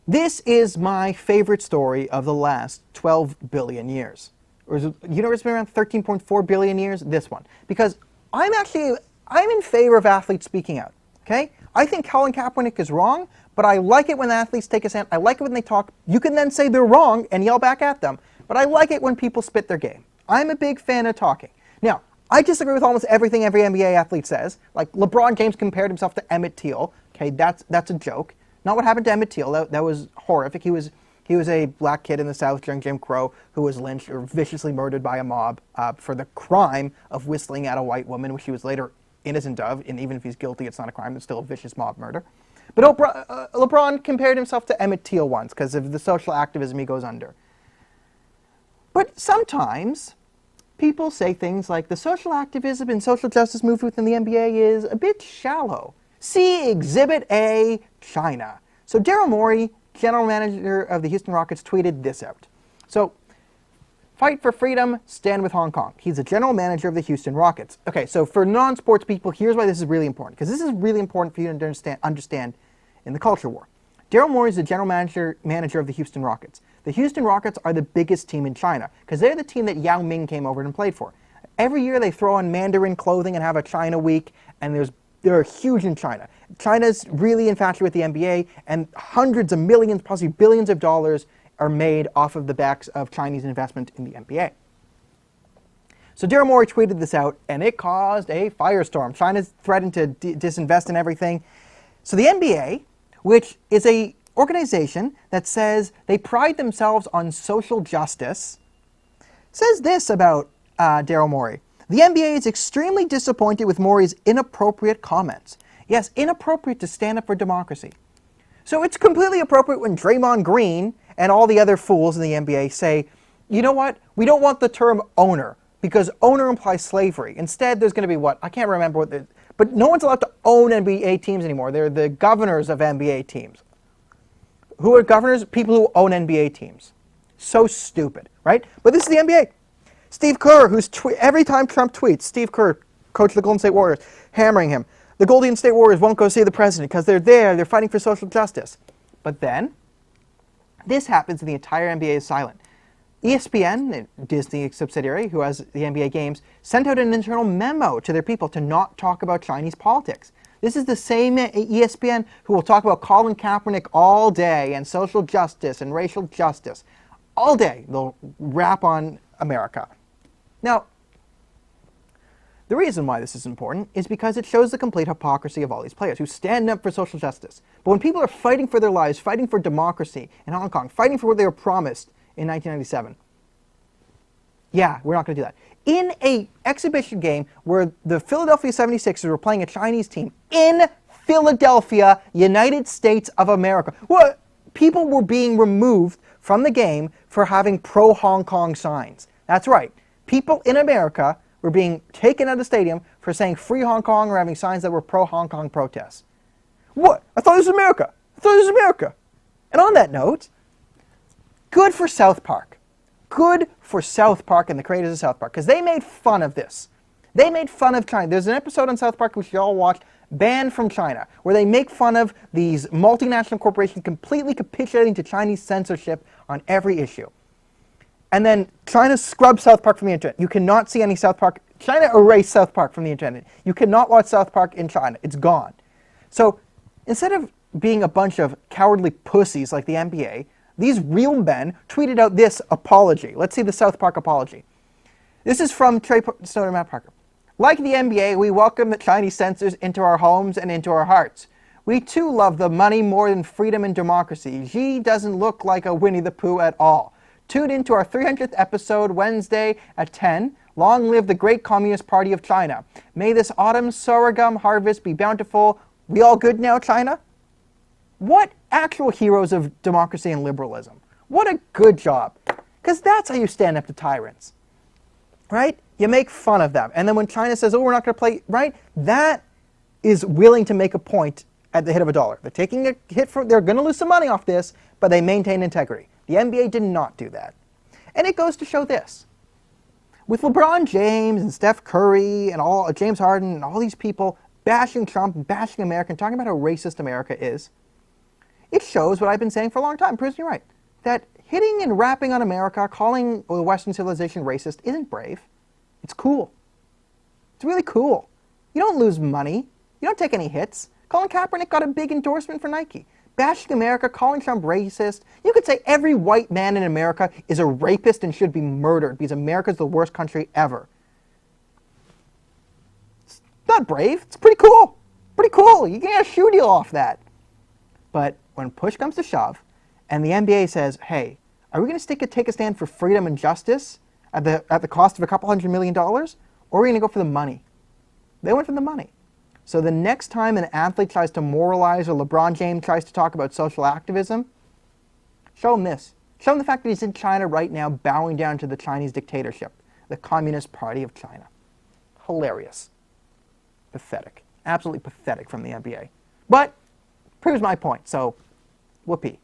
This is my favorite story of the last 12 billion years. Or is the universe been around 13.4 billion years? This one. Because I'm in favor of athletes speaking out. Okay? I think Colin Kaepernick is wrong, but I like it when athletes take a stand. I like it when they talk. You can then say they're wrong and yell back at them. But I like it when people spit their game. I'm a big fan of talking. Now, I disagree with almost everything every NBA athlete says. Like LeBron James compared himself to Emmett Till. Okay, that's a joke. Not what happened to Emmett Till. That was horrific. He was a black kid in the South during Jim Crow who was lynched or viciously murdered by a mob for the crime of whistling at a white woman, which he was later innocent of. And even if he's guilty, it's not a crime. It's still a vicious mob murder. But LeBron compared himself to Emmett Till once because of the social activism he goes under. But sometimes people say things like the social activism and social justice movement within the NBA is a bit shallow. See Exhibit A, China. So Daryl Morey, general manager of the Houston Rockets, tweeted this out. So, fight for freedom, stand with Hong Kong. He's the general manager of the Houston Rockets. Okay, so for non-sports people, here's why this is really important. Because this is really important for you to understand in the culture war. Daryl Morey is the general manager of the Houston Rockets. The Houston Rockets are the biggest team in China because they're the team that Yao Ming came over and played for. Every year they throw on Mandarin clothing and have a China week, and they're huge in China. China's really infatuated with the NBA, and hundreds of millions, possibly billions of dollars are made off of the backs of Chinese investment in the NBA. So Daryl Morey tweeted this out, and it caused a firestorm. China's threatened to disinvest in everything. So the NBA, which is a organization that says they pride themselves on social justice, says this about Daryl Morey. The NBA is extremely disappointed with Morey's inappropriate comments. Yes, inappropriate to stand up for democracy. So it's completely appropriate when Draymond Green and all the other fools in the NBA say, you know what, we don't want the term owner because owner implies slavery. Instead, there's going to be what? I can't remember what but no one's allowed to own NBA teams anymore. They're the governors of NBA teams. Who are governors? People who own NBA teams. So stupid, right? But this is the NBA. Steve Kerr, every time Trump tweets, Steve Kerr, coach of the Golden State Warriors, hammering him. The Golden State Warriors won't go see the president because they're fighting for social justice. But then, this happens and the entire NBA is silent. ESPN, a Disney subsidiary who has the NBA games, sent out an internal memo to their people to not talk about Chinese politics. This is the same ESPN who will talk about Colin Kaepernick all day and social justice and racial justice. All day they'll rap on America. Now, the reason why this is important is because it shows the complete hypocrisy of all these players who stand up for social justice. But when people are fighting for their lives, fighting for democracy in Hong Kong, fighting for what they were promised in 1997, yeah, we're not going to do that. In an exhibition game where the Philadelphia 76ers were playing a Chinese team in Philadelphia, United States of America, people were being removed from the game for having pro-Hong Kong signs. That's right. People in America were being taken out of the stadium for saying free Hong Kong or having signs that were pro-Hong Kong protests. What? I thought this was America. I thought this was America. And on that note, good for South Park. Good for South Park and the creators of South Park, because they made fun of this. They made fun of China. There's an episode on South Park which you all watched, Banned from China, where they make fun of these multinational corporations completely capitulating to Chinese censorship on every issue. And then China scrubs South Park from the internet. You cannot see any South Park. China erased South Park from the internet. You cannot watch South Park in China. It's gone. So instead of being a bunch of cowardly pussies like the NBA, these real men tweeted out this apology. Let's see the South Park apology. This is from Trey Snow and Matt Parker. Like the NBA, we welcome the Chinese censors into our homes and into our hearts. We too love the money more than freedom and democracy. Xi doesn't look like a Winnie the Pooh at all. Tune into our 300th episode Wednesday at 10. Long live the great Communist Party of China. May this autumn sorghum harvest be bountiful. We all good now, China? What actual heroes of democracy and liberalism. What a good job. Because that's how you stand up to tyrants. Right? You make fun of them. And then when China says, oh, we're not going to play, right? That is willing to make a point at the hit of a dollar. They're taking a hit they're going to lose some money off this, but they maintain integrity. The NBA did not do that. And it goes to show this. With LeBron James and Steph Curry and James Harden and all these people bashing Trump and bashing America and talking about how racist America is, it this shows what I've been saying for a long time, proves me right, that hitting and rapping on America, calling the Western civilization racist isn't brave. It's cool. It's really cool. You don't lose money. You don't take any hits. Colin Kaepernick got a big endorsement for Nike. Bashing America, calling Trump racist. You could say every white man in America is a rapist and should be murdered because America's the worst country ever. It's not brave. It's pretty cool. Pretty cool. You can get a shoe deal off that. But when push comes to shove, and the NBA says, hey, are we going to take a stand for freedom and justice at the cost of a couple $100 million? Or are we going to go for the money? They went for the money. So the next time an athlete tries to moralize or LeBron James tries to talk about social activism, show him this. Show him the fact that he's in China right now bowing down to the Chinese dictatorship, the Communist Party of China. Hilarious. Pathetic. Absolutely pathetic from the NBA. But proves my point, so whoopee.